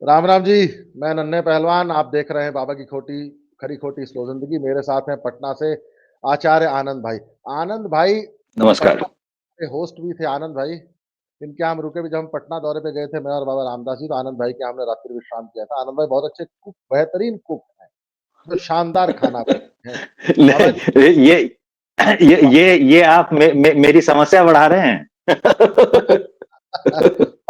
राम राम जी। मैं नन्हे पहलवान, आप देख रहे हैं बाबा की खोटी खरी खोटी स्लो जिंदगी। मेरे साथ हैं पटना से आचार्य आनंद भाई। आनंद भाई नमस्कार। पटना के होस्ट भी थे आनंद भाई। इनके यहाँ हम रुके भी, जब हम पटना दौरे पे गए थे मैं और बाबा रामदास जी, तो आनंद भाई के हमने रात्रि विश्राम किया था। आनंद भाई बहुत अच्छे कुक, बेहतरीन कुक हैं, जो शानदार खाना बनाते हैं। बाबा जी ये आप मेरी समस्या बढ़ा रहे हैं।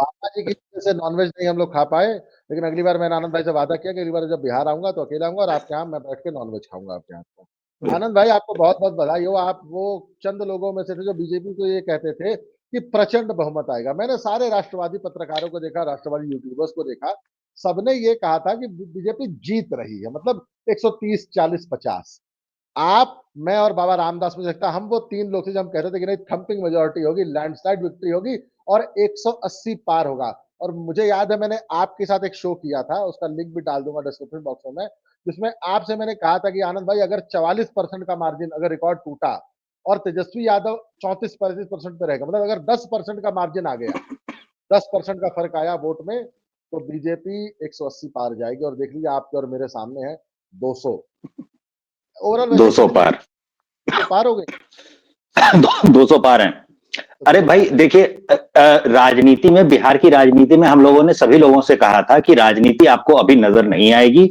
पापा जी की वजह से नॉनवेज नहीं हम लोग खा पाए, लेकिन अगली बार मैंने आनंद भाई से वादा किया कि अगली बार जब बिहार आऊंगा तो अकेला आऊंगा और आपके यहाँ मैं बैठ के नॉनवेज खाऊंगा आपके यहाँ को। आनंद भाई आपको बहुत बहुत बधाई हो। आप वो चंद लोगों में से थे जो बीजेपी को ये कहते थे कि प्रचंड बहुमत आएगा। मैंने सारे राष्ट्रवादी पत्रकारों को देखा, राष्ट्रवादी यूट्यूबर्स को देखा, सबने ये कहा था कि बीजेपी जीत रही है, मतलब 130 40 50। आप, मैं और बाबा रामदास, मुझे लगता है हम वो तीन लोग थे जो हम कहते थे कि नहीं, थंपिंग मेजोरिटी होगी, लैंडस्लाइड विक्ट्री होगी और 180 पार होगा। और मुझे याद है मैंने आपके साथ एक शो किया था, उसका लिंक भी डाल दूंगा डिस्क्रिप्शन बॉक्स में, जिसमें आपसे मैंने कहा था कि आनंद भाई अगर 44% का मार्जिन, अगर रिकॉर्ड टूटा और तेजस्वी यादव 34-35% पे रहेगा, मतलब अगर 10% का मार्जिन आ गया, 10% का फर्क आया वोट में, तो बीजेपी 180 पार जाएगी। और देख लीजिए आपके और मेरे सामने है 200। ओवरऑल वैसे 200 कितनी, पार। तो पार हो गई। 200 पार हैं। तो अरे 200 भाई पार। देखिए, राजनीति में, बिहार की राजनीति में हम लोगों ने सभी लोगों से कहा था कि राजनीति आपको अभी नजर नहीं आएगी,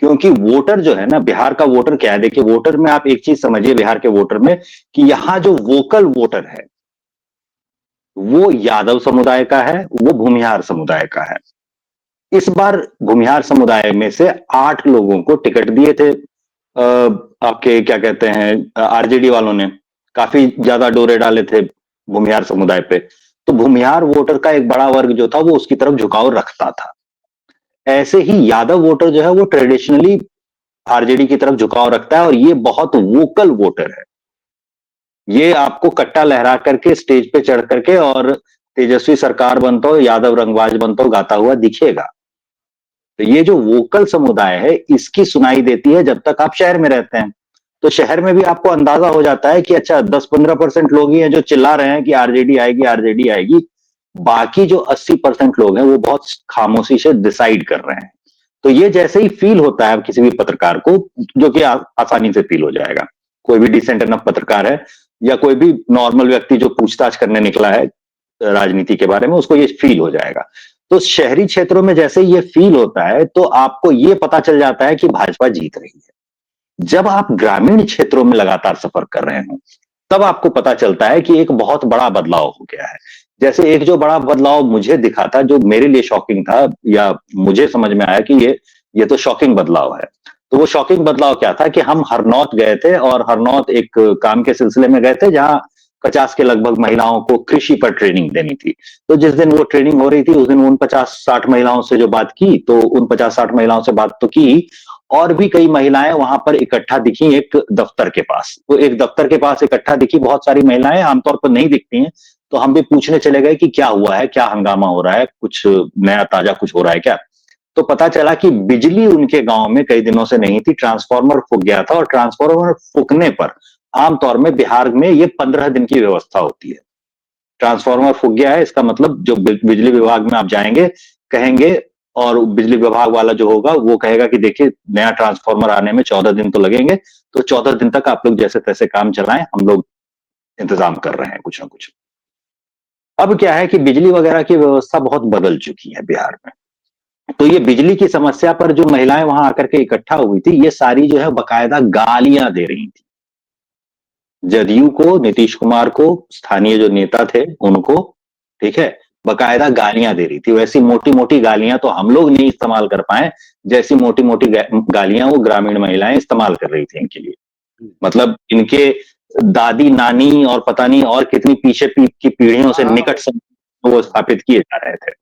क्योंकि वोटर जो है ना, बिहार का वोटर क्या है, देखिए वोटर में आप एक चीज समझिए बिहार के वोटर में, कि यहाँ जो वोकल वोटर है वो यादव समुदाय का है, वो भूमिहार समुदाय का है। इस बार भूमिहार समुदाय में से 8 लोगों को टिकट दिए थे। आपके क्या कहते हैं, आरजेडी वालों ने काफी ज्यादा डोरे डाले थे भूमिहार समुदाय पे। तो भूमिहार वोटर का एक बड़ा वर्ग जो था वो उसकी तरफ झुकाव रखता था। ऐसे ही यादव वोटर जो है वो ट्रेडिशनली आरजेडी की तरफ झुकाव रखता है, और ये बहुत वोकल वोटर है। ये आपको कट्टा लहरा करके स्टेज पे चढ़ करके और तेजस्वी सरकार बनता हो, यादव रंगबाज बनता हो गाता हुआ दिखेगा। तो ये जो वोकल समुदाय है इसकी सुनाई देती है जब तक आप शहर में रहते हैं। तो शहर में भी आपको अंदाजा हो जाता है कि अच्छा 10-15% लोग ही हैं जो चिल्ला रहे हैं कि आरजेडी आएगी, आरजेडी आएगी। बाकी जो 80% लोग हैं वो बहुत खामोशी से डिसाइड कर रहे हैं। तो ये जैसे ही फील होता है किसी भी पत्रकार को, जो कि आसानी से फील हो जाएगा, कोई भी डिसेंट एनफ पत्रकार है या कोई भी नॉर्मल व्यक्ति जो पूछताछ करने निकला है राजनीति के बारे में, उसको ये फील हो जाएगा। तो शहरी क्षेत्रों में जैसे ये फील होता है तो आपको ये पता चल जाता है कि भाजपा जीत रही है। जब आप ग्रामीण क्षेत्रों में लगातार सफर कर रहे हो तब आपको पता चलता है कि एक बहुत बड़ा बदलाव हो गया है। जैसे एक जो बड़ा बदलाव मुझे दिखा था, जो मेरे लिए शॉकिंग था, या मुझे समझ में आया कि ये तो शॉकिंग बदलाव है। तो वो शॉकिंग बदलाव क्या था कि हम हरनौत गए थे, और हरनौत एक काम के सिलसिले में गए थे जहां 50 के लगभग महिलाओं को कृषि पर ट्रेनिंग देनी थी। तो जिस दिन वो ट्रेनिंग हो रही थी उस दिन उन 50-60 महिलाओं से जो बात की, तो उन 50-60 महिलाओं से बात तो की, और भी कई महिलाएं वहां पर इकट्ठा दिखी एक दफ्तर के पास। तो एक दफ्तर के पास इकट्ठा दिखी बहुत सारी महिलाएं, आमतौर पर नहीं दिखती हैं। तो हम भी पूछने चले गए कि क्या हुआ है, क्या हंगामा हो रहा है, कुछ नया ताजा कुछ हो रहा है क्या। तो पता चला कि बिजली उनके गांव में कई दिनों से नहीं थी, ट्रांसफार्मर फूक गया था, और ट्रांसफार्मर फूकने पर आमतौर में बिहार में ये 15 दिन की व्यवस्था होती है। ट्रांसफार्मर फूक गया है इसका मतलब जो बिजली विभाग में आप जाएंगे, कहेंगे, और बिजली विभाग वाला जो होगा वो कहेगा कि देखिए नया ट्रांसफार्मर आने में 14 दिन तो लगेंगे, तो 14 दिन तक आप लोग जैसे तैसे काम चलाएं, हम लोग इंतजाम कर रहे हैं कुछ ना कुछ। अब क्या है कि बिजली वगैरह की व्यवस्था बहुत बदल चुकी है बिहार में। तो ये बिजली की समस्या पर जो महिलाएं वहां आकर के इकट्ठा हुई थी, ये सारी जो है बकायदा गालियां दे रही थी जदयू को, नीतीश कुमार को, स्थानीय जो नेता थे उनको, ठीक है, बकायदा गालियां दे रही थी। वैसी मोटी मोटी गालियां तो हम लोग नहीं इस्तेमाल कर पाए, जैसी मोटी मोटी गालियां वो ग्रामीण महिलाएं इस्तेमाल कर रही थी इनके लिए। मतलब इनके दादी नानी और पता नहीं और कितनी पीछे की पीढ़ियों से हाँ हाँ निकट संबंध वो स्थापित किए जा रहे थे।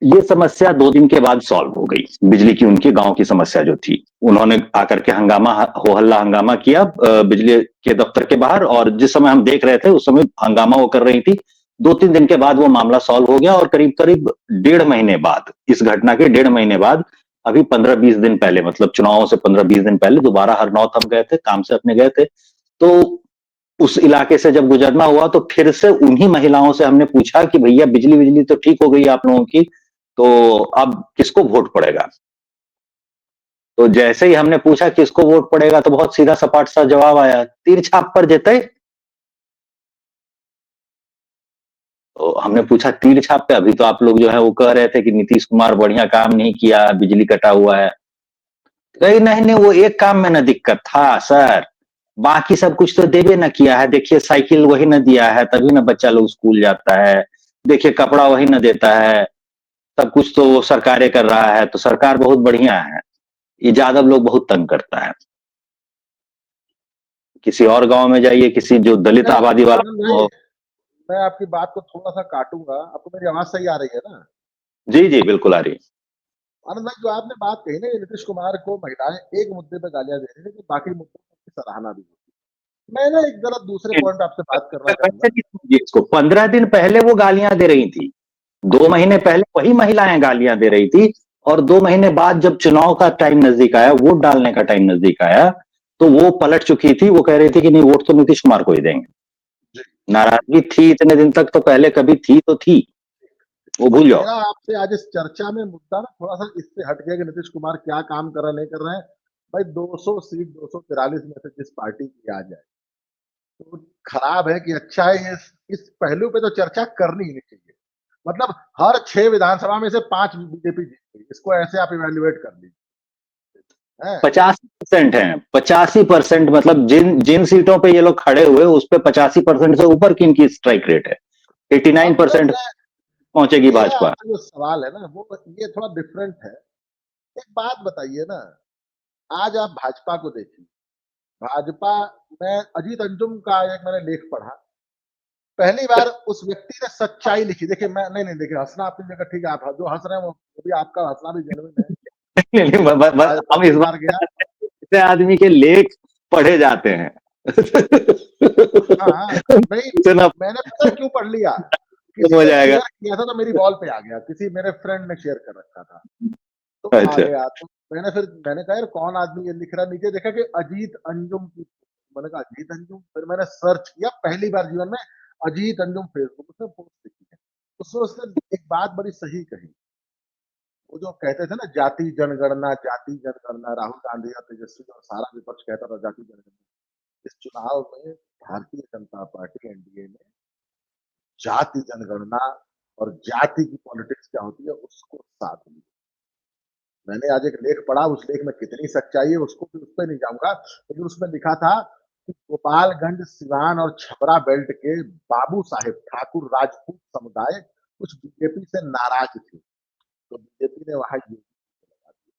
ये समस्या 2 दिन के बाद सॉल्व हो गई, बिजली की उनके गांव की समस्या जो थी। उन्होंने आकर के हंगामा, हो हल्ला हंगामा किया बिजली के दफ्तर के बाहर, और जिस समय हम देख रहे थे उस समय हंगामा वो कर रही थी। 2-3 दिन के बाद वो मामला सॉल्व हो गया, और करीब करीब 1.5 महीने बाद, इस घटना के 1.5 महीने बाद, अभी 15-20 दिन पहले, मतलब चुनावों से 15-20 दिन पहले दोबारा हरनौत हम गए थे, काम से अपने गए थे। तो उस इलाके से जब गुजरना हुआ तो फिर से उन्हीं महिलाओं से हमने पूछा कि भैया बिजली बिजली तो ठीक हो गई आप लोगों की, तो अब किसको वोट पड़ेगा? तो जैसे ही हमने पूछा किसको वोट पड़ेगा, तो बहुत सीधा सपाट सा जवाब आया, तीर छाप पर जेते। तो हमने पूछा तीर छाप पे, अभी तो आप लोग जो है वो कह रहे थे कि नीतीश कुमार बढ़िया काम नहीं किया, बिजली कटा हुआ है। कहीं नहीं नहीं, वो एक काम में ना दिक्कत था सर, बाकी सब कुछ तो देवे न किया है। देखिए साइकिल वही न दिया है, तभी ना बच्चा लोग स्कूल जाता है। देखिए कपड़ा वही न देता है, सब कुछ तो वो सरकारें कर रहा है, तो सरकार बहुत बढ़िया है। ये यादव लोग बहुत तंग करता है। किसी और गांव में जाइए, किसी जो दलित अच्छा, आबादी वाला आनंद भाई, हो। मैं आपकी बात को थोड़ा-सा काटूँगा, आपको मेरी आवाज़ सही आ रही है ना? जी जी बिल्कुल आ रही है। आनंद भाई, जो आपने बात कही ना, ये नीतीश कुमार को महिलाएँ एक मुद्दे पे गालियाँ दे रही थी, लेकिन बाकी मुद्दों पर उसकी सराहना भी होती है। मैं ना एक ज़रा दूसरे पॉइंट आपसे बात करना वैसे चाहूँगा। नहीं समझिए इसको, 15 दिन पहले वो गालियां दे रही थी, 2 महीने पहले वही महिलाएं गालियां दे रही थी, और 2 महीने बाद जब चुनाव का टाइम नजदीक आया, वोट डालने का टाइम नजदीक आया, तो वो पलट चुकी थी। वो कह रही थी कि नहीं, वोट तो नीतीश कुमार को ही देंगे। जी, नाराजगी थी इतने दिन तक, तो पहले कभी थी तो थी, वो भूल जाओ। मेरा आपसे आज इस चर्चा में मुद्दा ना थोड़ा-सा इससे हट गया कि नीतीश कुमार क्या काम कर रहे हैं, नहीं कर रहे हैं। भाई 200 सीट 243 में से जिस पार्टी की आ जाए, तो खराब है कि अच्छा है, ये इस पहलू पे तो चर्चा करनी ही नहीं चाहिए। मतलब हर 6 विधानसभा में से 5 बीजेपी जीत गई। इसको ऐसे आप इवैल्यूएट कर लीजिए, हैं? 85% है, 85%, मतलब जिन जिन सीटों पे ये लोग खड़े हुए, उस पे 85% से ऊपर की इनकी स्ट्राइक रेट है। अब ना 89% मैं पहुंचेगी मेरा भाजपा। आपसे जो सवाल है ना, वो ये थोड़ा डिफरेंट है। एक बात बताइए ना, आज आप भाजपा को देखिए, भाजपा में अजीत अंजुम का एक मैंने लेख पढ़ा। पहली बार उस व्यक्ति ने सच्चाई लिखी। देखिए मैं नहीं, नहीं देखिए, हँसना अपनी जगह ठीक है, आप जो हँस रहे हैं वो भी आपका हँसना भी जेनुइन है। नहीं, नहीं, भाजपा हम इस तीन बार बात गया। से आदमी के लेख पढ़े जाते हैं। हाँ, हाँ, नहीं, इतना मैंने पता है क्यों पढ़ लिया? किसी हो ने जाएगा। शेयर किया था तो मेरी वॉल पे आ गया, किसी मेरे फ्रेंड ने शेयर कर रखा था, तो आ अच्छा। गया। तो मैंने कहा यार कौन आदमी ये लिख रहा है? नीचे देखा कि अजीत अंजुम की। मैंने कहा अजीत अंजुम? फिर मैंने सर्च किया, पहली बार जीवन में अजीत अंजुम फेसबुक पे पोस्ट लिखी है। उसमें उसने एक बात बड़ी सही कही। वो जो कहते थे ना, जाति जनगणना, राहुल गांधी और तेजस्वी और सारा विपक्ष कहता था जाति जनगणना। इस चुनाव में भारतीय जनता पार्टी एनडीए ने जाति जनगणना और जाति की पॉलिटिक्स क्या होती है उसको साथ लिया। मैंने आज एक लेख पढ़ा, उस लेख में कितनी सच्चाई है उसको उस पर नहीं जाऊंगा, लेकिन उसमें लिखा था कि गोपालगंज, सिवान और छपरा बेल्ट के बाबू साहेब ठाकुर राजपूत समुदाय कुछ बीजेपी से नाराज थे, तो बीजेपी ने वहां लगा दिया।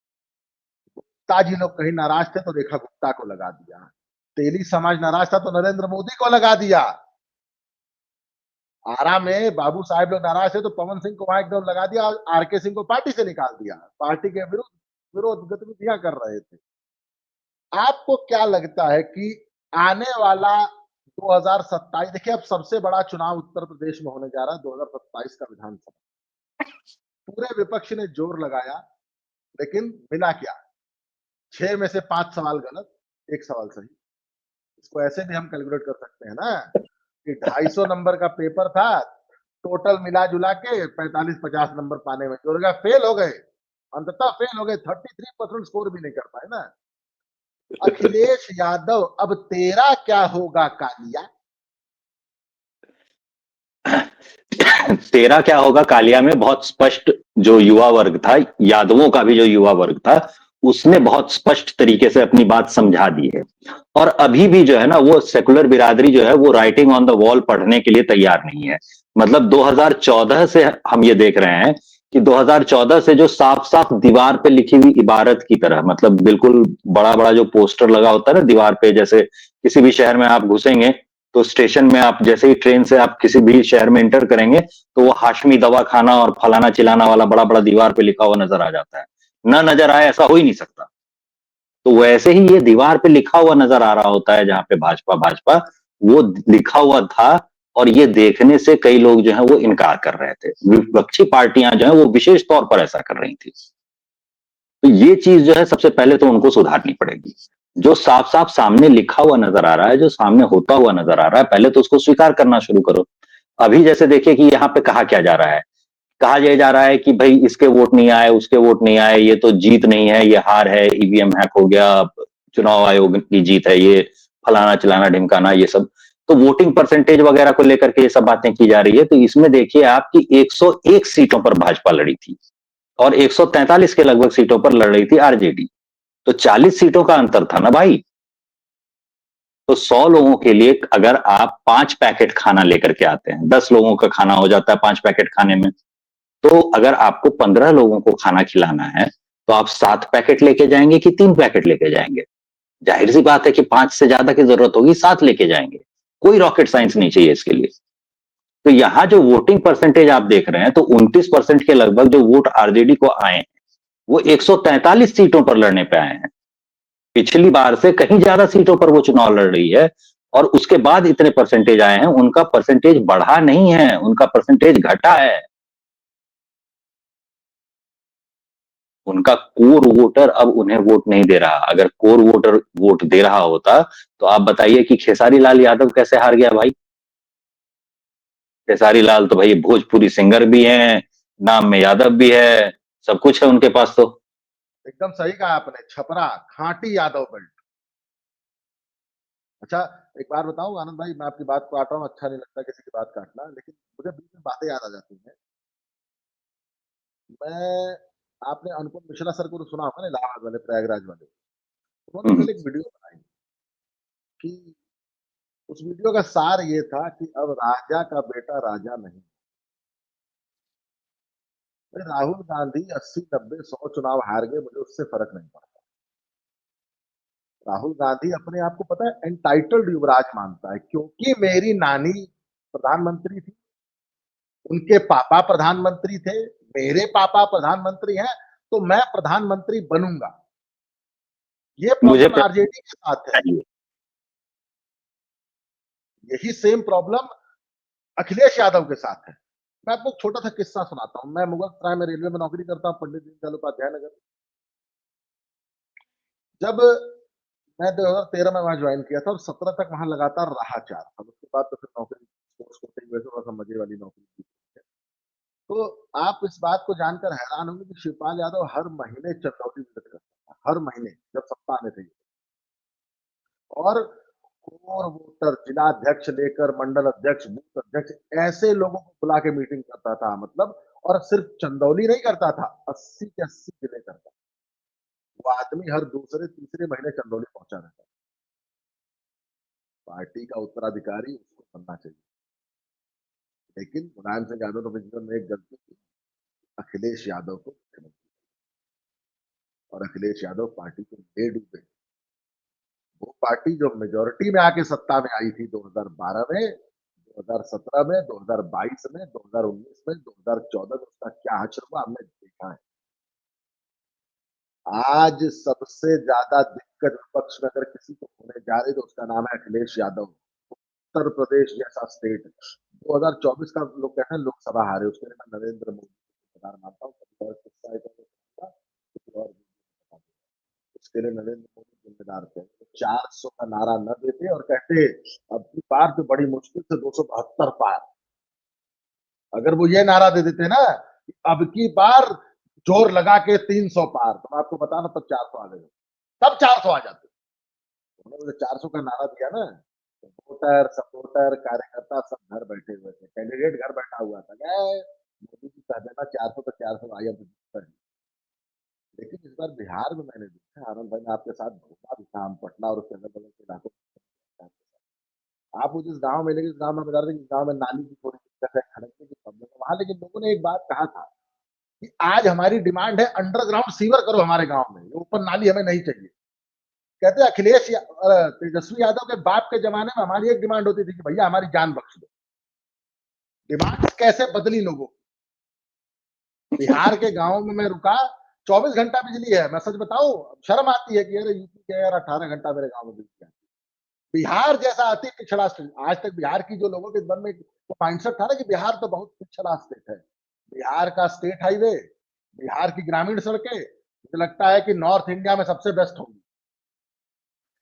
गुप्ता जी लोग कहीं नाराज थे तो रेखा गुप्ता को लगा दिया। तेली समाज नाराज था तो नरेंद्र मोदी को लगा दिया। आरा में बाबू साहेब लोग नाराज थे तो पवन सिंह को वहां एकदम लगा दिया, आरके सिंह को पार्टी से निकाल दिया। पार्टी के विरुद्ध विरोध गतिविधियां कर रहे थे। आपको क्या लगता है कि आने वाला 2027, देखिए अब सबसे बड़ा चुनाव उत्तर प्रदेश में होने जा रहा है, 2027 का विधानसभा। पूरे विपक्ष ने जोर लगाया, लेकिन मिला क्या? 6 में से 5 सवाल गलत, 1 सवाल सही। इसको ऐसे भी हम कैलकुलेट कर सकते हैं ना कि 250 नंबर का पेपर था, टोटल मिला जुला के 45-50 नंबर पाने में जो लोग फेल हो गए, अंततः फेल हो गए, 33% स्कोर भी नहीं कर पाए ना। अखिलेश यादव, अब तेरा क्या होगा कालिया? तेरा क्या होगा कालिया में बहुत स्पष्ट जो युवा वर्ग था, यादवों का भी जो युवा वर्ग था, उसने बहुत स्पष्ट तरीके से अपनी बात समझा दी है। और अभी भी जो है ना, वो सेकुलर बिरादरी जो है वो राइटिंग ऑन द वॉल पढ़ने के लिए तैयार नहीं है। मतलब 2014 से हम ये देख रहे हैं कि 2014 से जो साफ साफ दीवार पे लिखी हुई इबारत की तरह, मतलब बिल्कुल बड़ा बड़ा जो पोस्टर लगा होता है ना दीवार पे, जैसे किसी भी शहर में आप घुसेंगे तो स्टेशन में आप जैसे ही ट्रेन से आप किसी भी शहर में एंटर करेंगे, तो वो हाशमी दवा खाना और फलाना चिलाना वाला बड़ा बड़ा दीवार पे लिखा हुआ नजर आ जाता है। ना नजर आए ऐसा हो ही नहीं सकता। तो वैसे ही ये दीवार पे लिखा हुआ नजर आ रहा होता है, जहां पे भाजपा भाजपा वो लिखा हुआ था। और ये देखने से कई लोग जो है वो इनकार कर रहे थे, विपक्षी पार्टियां जो है वो विशेष तौर पर ऐसा कर रही थी। तो ये चीज जो है सबसे पहले तो उनको सुधारनी पड़ेगी। जो साफ साफ सामने लिखा हुआ नजर आ रहा है, जो सामने होता हुआ नजर आ रहा है, पहले तो उसको स्वीकार करना शुरू करो। अभी जैसे देखिए कि यहाँ पे कहा क्या जा रहा है कहा यह जा रहा है कि भाई इसके वोट नहीं आए, उसके वोट नहीं आए, ये तो जीत नहीं है, ये हार है, ईवीएम हैक हो गया, चुनाव आयोग की जीत है, ये फलाना चलाना ढिमकाना, ये सब तो वोटिंग परसेंटेज वगैरह को लेकर के ये सब बातें की जा रही है। तो इसमें देखिए आपकी 101 सीटों पर भाजपा लड़ी थी और 143 के लगभग सीटों पर लड़ रही थी आरजेडी। तो 40 सीटों का अंतर था ना भाई। तो 100 लोगों के लिए अगर आप 5 पैकेट खाना लेकर के आते हैं, 10 लोगों का खाना हो जाता है 5 पैकेट खाने में, तो अगर आपको 15 लोगों को खाना खिलाना है तो आप 7 पैकेट लेके जाएंगे कि 3 पैकेट लेके जाएंगे? जाहिर सी बात है कि 5 से ज्यादा की जरूरत होगी, 7 लेके जाएंगे। कोई रॉकेट साइंस नहीं चाहिए इसके लिए। तो यहां जो वोटिंग परसेंटेज आप देख रहे हैं, तो 29% के लगभग जो वोट आरजेडी को आए हैं, वो 143 सीटों पर लड़ने पे आए हैं। पिछली बार से कहीं ज्यादा सीटों पर वो चुनाव लड़ रही है और उसके बाद इतने परसेंटेज आए हैं। उनका परसेंटेज बढ़ा नहीं है, उनका परसेंटेज घटा है। उनका कोर वोटर अब उन्हें वोट नहीं दे रहा। अगर कोर वोटर वोट दे रहा होता तो आप बताइए कि खेसारी लाल यादव कैसे हार गया भाई। खेसारी लाल तो भाई भोजपुरी सिंगर भी हैं, नाम में यादव भी है, सब कुछ है उनके पास। तो एकदम सही कहा आपने, छपरा खांटी यादव बेल्ट। अच्छा, एक बात बताऊं आनंद भाई, मैं आपकी बात काट रहा हूँ, अच्छा नहीं लगता किसी की बात काटना, लेकिन मुझे बीच में बातें याद आ जाती हैं। मैं आपने अनुपम मिश्रा सर को तो सुना होगा ना, इलाहाबाद वाले, प्रयागराज वाले। उन्होंने हम्म, कल एक वीडियो बनाई कि उस वीडियो का सार ये था कि अब राजा का बेटा राजा नहीं। राहुल गांधी 80, 90, 100 चुनाव हार गए, मुझे उससे फर्क नहीं पड़ता। राहुल गांधी अपने आप को पता है एंटाइटल्ड युवराज मानता है, क्योंकि मेरी नानी प्रधानमंत्री थी, उनके पापा प्रधानमंत्री थे, मेरे पापा प्रधानमंत्री हैं, तो मैं प्रधानमंत्री बनूंगा। ये मुझे प्रॉब्लम आरजेडी के साथ है। चाहिए। यही सेम प्रॉब्लम अखिलेश यादव के साथ है। मैं आपको छोटा सा किस्सा सुनाता हूँ। मैं मुगल सराय में रेलवे में नौकरी करता हूँ, पंडित दीनदयाल उपाध्याय नगर। जब मैं 2013 में वहां ज्वाइन किया था और 17 तक वहां लगातार रहा 4 साल, उसके बाद तो फिर नौकरी पोस्ट होते हुए थोड़ा सा मजे वाली नौकरी की। तो आप इस बात को जानकर हैरान होंगे कि शिवपाल यादव हर महीने चंदौली विजिट करता था, हर महीने, जब सत्ता में थे। और कोर वोटर, जिला अध्यक्ष लेकर मंडल अध्यक्ष, बूथ अध्यक्ष, ऐसे लोगों को बुला के मीटिंग करता था, मतलब। और सिर्फ चंदौली नहीं करता था, 80 के 80 जिले करता। वो आदमी हर दूसरे तीसरे महीने चंदौली पहुंचा रहता। पार्टी का उत्तराधिकारी उसको बनना चाहिए, लेकिन मुलायम सिंह यादव ने जीवन में एक गलती की, अखिलेश यादव को मुख्यमंत्री, और अखिलेश यादव पार्टी को ले डूबे। वो पार्टी जो मेजोरिटी में आके सत्ता में आई थी 2012 में, 2017 में, 2022 में, 2019 में, 2014 में, उसका क्या हश्र हुआ हमने देखा है। आज सबसे ज्यादा दिक्कत विपक्ष में अगर किसी को होने जा रही तो उसका नाम है अखिलेश यादव। उत्तर प्रदेश जैसा स्टेट 2024 का लोग कहते हैं लोकसभा हारे, उसके लिए मैं नरेंद्र मोदी को मानता हूँ। उसके लिए नरेंद्र मोदी जिम्मेदार थे। 400 का नारा न देते और कहते अब की बार तो बड़ी मुश्किल से 272 पार। अगर वो ये नारा दे देते ना, अब की बार जोर लगा के 300 पार, तो मैं आपको बताना तब 400 आ गए, तब 400 आ जाते। उन्होंने 400 का नारा दिया ना, तो वोटर, सपोर्टर, कार्यकर्ता सब घर बैठे हुए थे, कैंडिडेट घर बैठा हुआ था, मोदी जी कह देना 400 तो 400 आई। लेकिन इस बार बिहार में मैंने देखा, आनंद भाई, मैं आपके साथ घूमा भी था, पटना और उसके अगल बगल के इलाकों। आप वो जिस गांव में, लेकिन इस गांव में बता रहे थे कि गांव में नाली की थोड़ी दिक्कत है, खड़कने की प्रॉब्लम है वहां, लेकिन लोगों ने एक बात कहा था कि आज हमारी डिमांड है अंडरग्राउंड सीवर करो हमारे गांव में, ऊपर नाली हमें नहीं चाहिए। कहते अखिलेश तेजस्वी यादव के बाप के जमाने में हमारी एक डिमांड होती थी कि भैया हमारी जान बख्श दो। डिमांड कैसे बदली लोगों। बिहार के गांव में मैं रुका, 24 घंटा बिजली है। मैं सच बताऊं, शर्म आती है कि अरे यूपी के यार 18 घंटा मेरे गांव में बिजली आती। बिहार जैसा अति पिछड़ा स्टेट, आज तक बिहार की जो लोगों के मन में माइंडसेट था ना कि बिहार तो बहुत पिछड़ा स्टेट है। बिहार का स्टेट हाईवे, बिहार की ग्रामीण सड़कें, मुझे लगता है कि नॉर्थ इंडिया में सबसे बेस्ट होगी।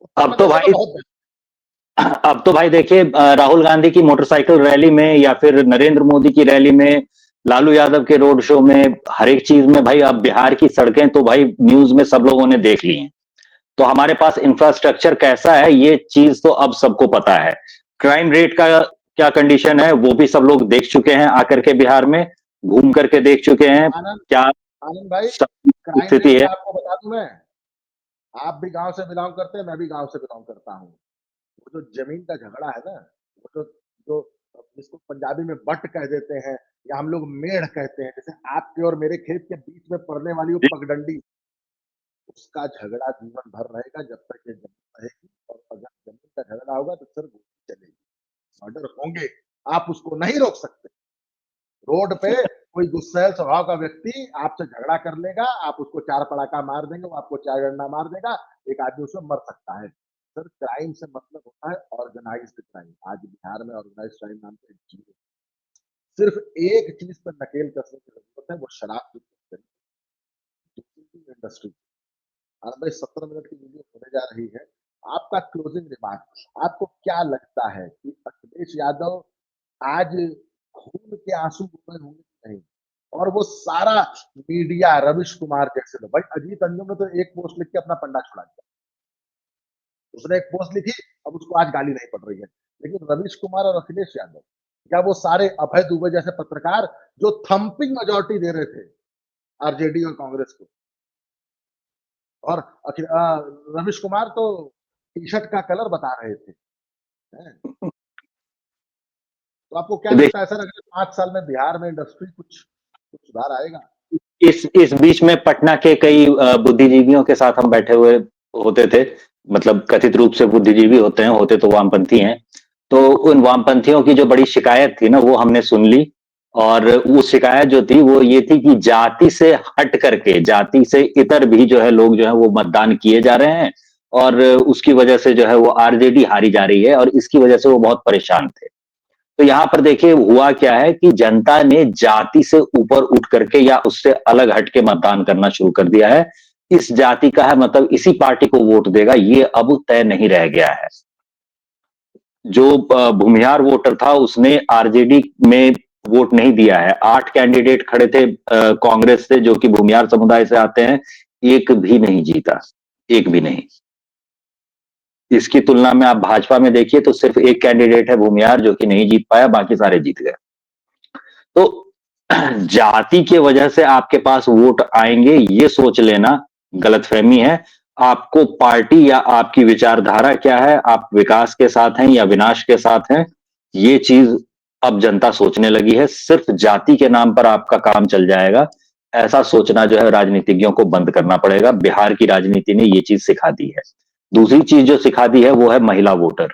उत्तर अब तो प्रदेश में तो भाई बहुत बेस्ट। अब तो भाई देखिए, राहुल गांधी की मोटरसाइकिल रैली में या फिर नरेंद्र मोदी की रैली में लालू यादव के रोड शो में, हर एक चीज में भाई। अब बिहार की सड़कें तो भाई न्यूज में सब लोगों ने देख ली हैं। तो हमारे पास इंफ्रास्ट्रक्चर कैसा है ये चीज तो अब सबको पता है। क्राइम रेट का क्या कंडीशन है वो भी सब लोग देख चुके हैं, आकर के बिहार में घूम करके देख चुके हैं आनंद क्या आनंद भाई, सब क्राइम स्थिति रेट है। का आपको बता दूं मैं, आप भी गांव से बिलोंग करते हैं, मैं भी गांव से बिलोंग करता हूँ। वो जो जमीन का झगड़ा है ना, वो जो जो जिसको पंजाबी में बट कह देते हैं या हम लोग मेढ़ कहते हैं, जैसे आपके और मेरे खेत के बीच में पड़ने वाली वो पगडंडी, उसका झगड़ा जीवन भर रहेगा जब तक ये जमीन रहेगी। और अगर जमीन का झगड़ा होगा तो सिर्फ गोली चलेगी, मर्डर होंगे, आप उसको नहीं रोक सकते। रोड पे कोई गुस्सैल स्वभाव का व्यक्ति आपसे झगड़ा कर लेगा, आप उसको चार पड़ाका मार देंगे, वो आपको चार डंडा मार देगा, एक आदमी उसमें मर सकता है। सर, क्राइम से मतलब होता है ऑर्गेनाइज्ड क्राइम। आज बिहार में ऑर्गेनाइज्ड क्राइम नाम की एक चीज है। सिर्फ एक चीज पर नकेल कसने की जरूरत है, वो शराब की इंडस्ट्री। आनंद भाई, 17 मिनट की वीडियो होने जा रही है, आपका क्लोजिंग रिमार्क, आपको क्या लगता है कि अखिलेश यादव आज खून के आंसू बहे होंगे कि नहीं? और वो सारा मीडिया, रविश कुमार जैसे लोग, भाई अजीत अंजुम ने तो एक पोस्ट लिख के अपना पंडा छुड़ा दिया। उसने एक पोस्ट लिखी, अब उसको आज गाली नहीं पड़ रही है। लेकिन रविश कुमार और अखिलेश यादव, क्या वो सारे अभय दुबे जैसे पत्रकार जो थंपिंग मेजोरिटी दे रहे थे आरजेडी और कांग्रेस को, और रविश कुमार तो टी शर्ट का कलर बता रहे थे, तो आपको क्या लगता है सर, अगले 5 साल में बिहार में इंडस्ट्री कुछ कुछ सुधार आएगा? इस बीच में पटना के कई बुद्धिजीवियों के साथ हम बैठे हुए होते थे। मतलब कथित रूप से बुद्धिजीवी होते हैं, होते तो वामपंथी हैं। तो उन वामपंथियों की जो बड़ी शिकायत थी ना वो हमने सुन ली। और वो शिकायत जो थी वो ये थी कि जाति से हट करके, जाति से इतर भी जो है लोग जो है वो मतदान किए जा रहे हैं। और उसकी वजह से जो है वो आरजेडी हारी जा रही है और इसकी वजह से वो बहुत परेशान थे। तो यहां पर देखिए हुआ क्या है कि जनता ने जाति से ऊपर उठ करके या उससे अलग हट के मतदान करना शुरू कर दिया है। इस जाति का है मतलब इसी पार्टी को वोट देगा, ये अब तय नहीं रह गया है। जो भूमिहार वोटर था उसने आरजेडी में वोट नहीं दिया है। 8 कैंडिडेट खड़े थे कांग्रेस से जो कि भूमिहार समुदाय से आते हैं, एक भी नहीं जीता, एक भी नहीं। इसकी तुलना में आप भाजपा में देखिए तो सिर्फ एक कैंडिडेट है भूमिहार जो कि नहीं जीत पाया, बाकी सारे जीत गए। तो जाति के वजह से आपके पास वोट आएंगे ये सोच लेना गलतफहमी है। आपको पार्टी या आपकी विचारधारा क्या है, आप विकास के साथ हैं या विनाश के साथ हैं, ये चीज अब जनता सोचने लगी है। सिर्फ जाति के नाम पर आपका काम चल जाएगा, ऐसा सोचना जो है राजनीतिज्ञों को बंद करना पड़ेगा। बिहार की राजनीति ने ये चीज सिखा दी है। दूसरी चीज जो सिखा दी है वो है महिला वोटर।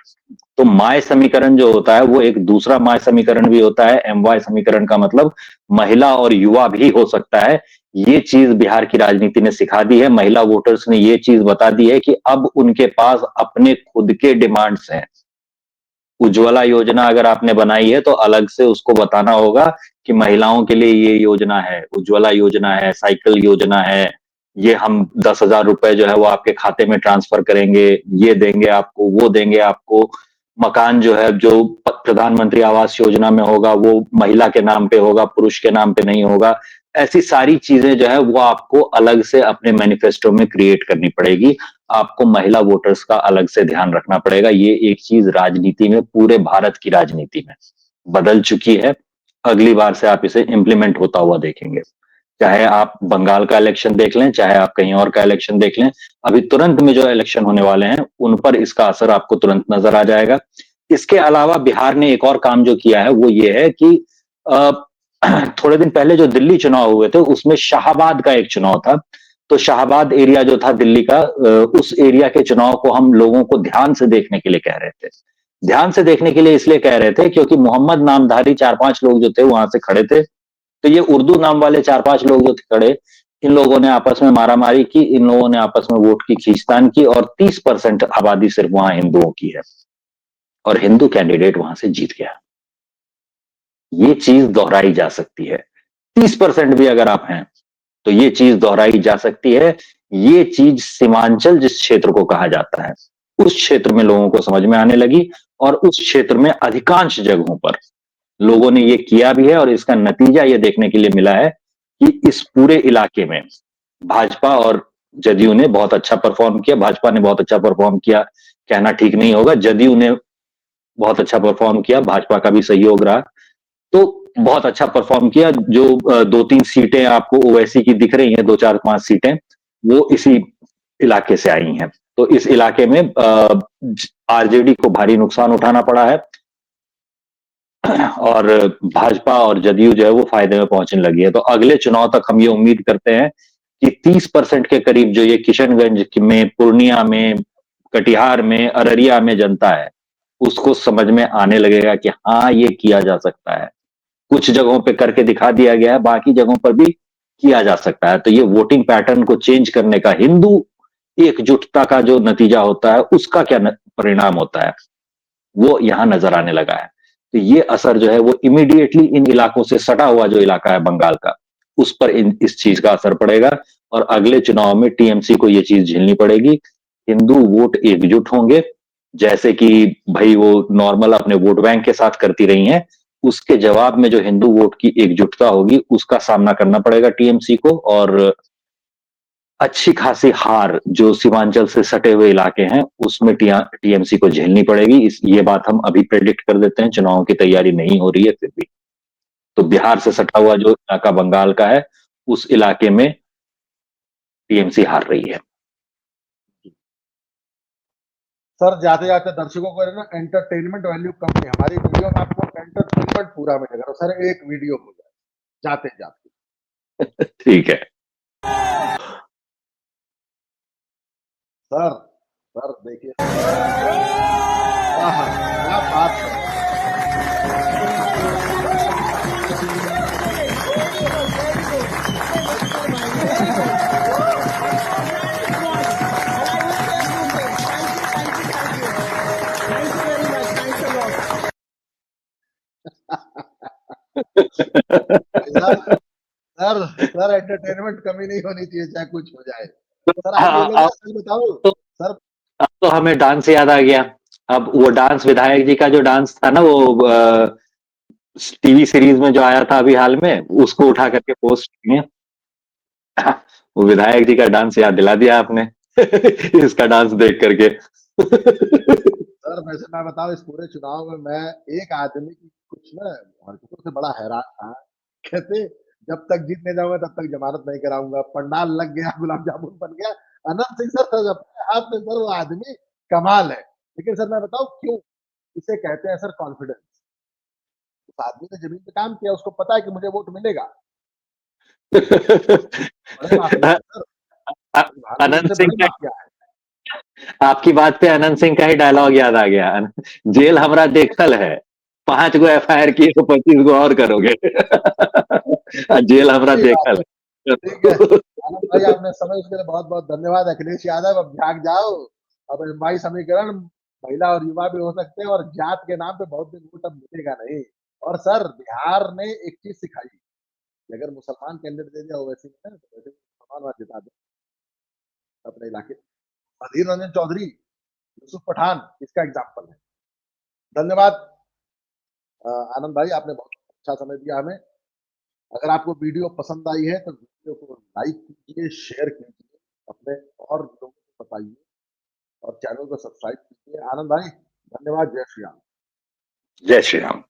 तो माय समीकरण जो होता है वो एक दूसरा माय समीकरण भी होता है। एमवाय समीकरण का मतलब महिला और युवा भी हो सकता है। ये चीज बिहार की राजनीति ने सिखा दी है। महिला वोटर्स ने ये चीज बता दी है कि अब उनके पास अपने खुद के डिमांड्स हैं। उज्ज्वला योजना अगर आपने बनाई है तो अलग से उसको बताना होगा कि महिलाओं के लिए ये योजना है, उज्ज्वला योजना है, साइकिल योजना है, ये हम 10,000 रुपए जो है वो आपके खाते में ट्रांसफर करेंगे, ये देंगे आपको, वो देंगे आपको। मकान जो है जो प्रधानमंत्री आवास योजना में होगा वो महिला के नाम पे होगा, पुरुष के नाम पे नहीं होगा। ऐसी सारी चीजें जो है वो आपको अलग से अपने मैनिफेस्टो में क्रिएट करनी पड़ेगी। आपको महिला वोटर्स का अलग से ध्यान रखना पड़ेगा। ये एक चीज राजनीति में, पूरे भारत की राजनीति में बदल चुकी है। अगली बार से आप इसे इंप्लीमेंट होता हुआ देखेंगे। चाहे आप बंगाल का इलेक्शन देख लें, चाहे आप कहीं और का इलेक्शन देख लें, अभी तुरंत में जो इलेक्शन होने वाले हैं उन पर इसका असर आपको तुरंत नजर आ जाएगा। इसके अलावा बिहार ने एक और काम जो किया है वो ये है कि थोड़े दिन पहले जो दिल्ली चुनाव हुए थे उसमें शाहाबाद का एक चुनाव था। तो शाहाबाद एरिया जो था दिल्ली का, उस एरिया के चुनाव को हम लोगों को ध्यान से देखने के लिए कह रहे थे। ध्यान से देखने के लिए इसलिए कह रहे थे क्योंकि मोहम्मद नामधारी 4-5 लोग जो थे वहां से खड़े थे। तो ये उर्दू नाम वाले 4-5 लोग जो थे खड़े, इन लोगों ने आपस में मारामारी की, इन लोगों ने आपस में वोट की खींचतान की और 30% आबादी सिर्फ वहां हिंदुओं की है और हिंदू कैंडिडेट वहां से जीत गया। ये चीज दोहराई जा सकती है। 30% भी अगर आप हैं तो ये चीज दोहराई जा सकती है। ये चीज सीमांचल जिस क्षेत्र को कहा जाता है उस क्षेत्र में लोगों को समझ में आने लगी और उस क्षेत्र में अधिकांश जगहों पर लोगों ने ये किया भी है और इसका नतीजा ये देखने के लिए मिला है कि इस पूरे इलाके में भाजपा और जदयू ने बहुत अच्छा परफॉर्म किया। भाजपा ने बहुत अच्छा परफॉर्म किया कहना ठीक नहीं होगा, जदयू ने बहुत अच्छा परफॉर्म किया, भाजपा का भी सहयोग रहा। तो बहुत अच्छा परफॉर्म किया। जो 2-3 सीटें आपको ओवैसी की दिख रही हैं, 2-4-5 सीटें, वो इसी इलाके से आई हैं। तो इस इलाके में आरजेडी को भारी नुकसान उठाना पड़ा है और भाजपा और जदयू जो है वो फायदे में पहुंचने लगी है। तो अगले चुनाव तक हम ये उम्मीद करते हैं कि 30% के करीब जो ये किशनगंज में, पूर्णिया में, कटिहार में, अररिया में जनता है, उसको समझ में आने लगेगा कि हाँ, ये किया जा सकता है। कुछ जगहों पे करके दिखा दिया गया है, बाकी जगहों पर भी किया जा सकता है। तो ये वोटिंग पैटर्न को चेंज करने का, हिंदू एकजुटता का जो नतीजा होता है, उसका क्या परिणाम होता है, वो यहां नजर आने लगा है। तो ये असर जो है वो इमीडिएटली इन इलाकों से सटा हुआ जो इलाका है बंगाल का, उस पर इस चीज का असर पड़ेगा और अगले चुनाव में टीएमसी को ये चीज झेलनी पड़ेगी। हिंदू वोट एकजुट होंगे, जैसे कि भाई वो नॉर्मल अपने वोट बैंक के साथ करती रही हैं, उसके जवाब में जो हिंदू वोट की एकजुटता होगी उसका सामना करना पड़ेगा टीएमसी को। और अच्छी खासी हार जो सीमांचल से सटे हुए इलाके हैं उसमें टीएमसी को झेलनी पड़ेगी। ये बात हम अभी प्रेडिक्ट कर देते हैं, चुनाव की तैयारी नहीं हो रही है फिर भी। तो बिहार से सटा हुआ जो इलाका बंगाल का है, उस इलाके में टीएमसी हार रही है। सर जाते जाते दर्शकों को ना एंटरटेनमेंट वैल्यू कम नहीं, हमारी वीडियो में आपको एंटरटेनमेंट पूरा मिलेगा। सर एक वीडियो हो जाए जाते जाते। ठीक है सर सर देखिए, क्या बात है। सर सर एंटरटेनमेंट कमी नहीं होनी चाहिए, चाहे कुछ हो जाए। सर आप ये लोग, मैं सच बताऊं तो, सर, अब तो हमें डांस याद आ गया। अब वो डांस, विधायक जी का जो डांस था ना, वो टीवी सीरीज में जो आया था अभी हाल में, उसको उठा करके पोस्ट किए। वो विधायक जी का डांस याद दिला दिया आपने इसका डांस देख करके सर वैसे मैं बताऊं, इस पूरे चुनाव में मैं एक आदमी की कुछ ना हरकतों से बड़ा हैरान था। कहते जब तक जीत नहीं जाऊंगा तब तक जमानत नहीं कराऊंगा, पंडाल लग गया, गुलाब जामुन बन गया। अनंत सिंह सर, सर अपने आप में सर वो आदमी कमाल है। लेकिन सर मैं बताऊं क्यों इसे कहते हैं सर कॉन्फिडेंस। उस आदमी ने जमीन पे काम किया, उसको पता है कि मुझे वोट मिलेगा। बड़े माफिया है सर, अनंत प्रधानमंत्री से सिंह बड़े का, माफिया है। आपकी बात पे अनंत सिंह का ही डायलॉग याद आ गया। जेल हमरा देखल है, 5 गो एफआईआर किए तो 25 गो और करोगे जेल हमरा सही बात देखल है। ठीक है है आनंद भाई, आपने समय उसके लिए बहुत बहुत धन्यवाद। अखिलेश यादव अब जाग जाओ। अब एमवाई समीकरण महिला और युवा भी हो सकते हैं, और जात के नाम पे बहुत दिन वोट अब मिलेगा नहीं। और सर बिहार ने एक चीज सिखाई कि अगर मुसलमान कैंडिडेट दे दिया ओवैसी में ना, तो वैसे मुसलमान वहां जिता दे अपने इलाके। अधीर रंजन चौधरी, यूसुफ पठान इसका एग्जाम्पल है। धन्यवाद आनंद भाई, आपने बहुत अच्छा समय दिया हमें। अगर आपको वीडियो पसंद आई है तो वीडियो को लाइक कीजिए, शेयर कीजिए, अपने और लोगों को बताइए, और चैनल को सब्सक्राइब कीजिए। आनंद भाई धन्यवाद। जय श्री राम। जय श्री राम।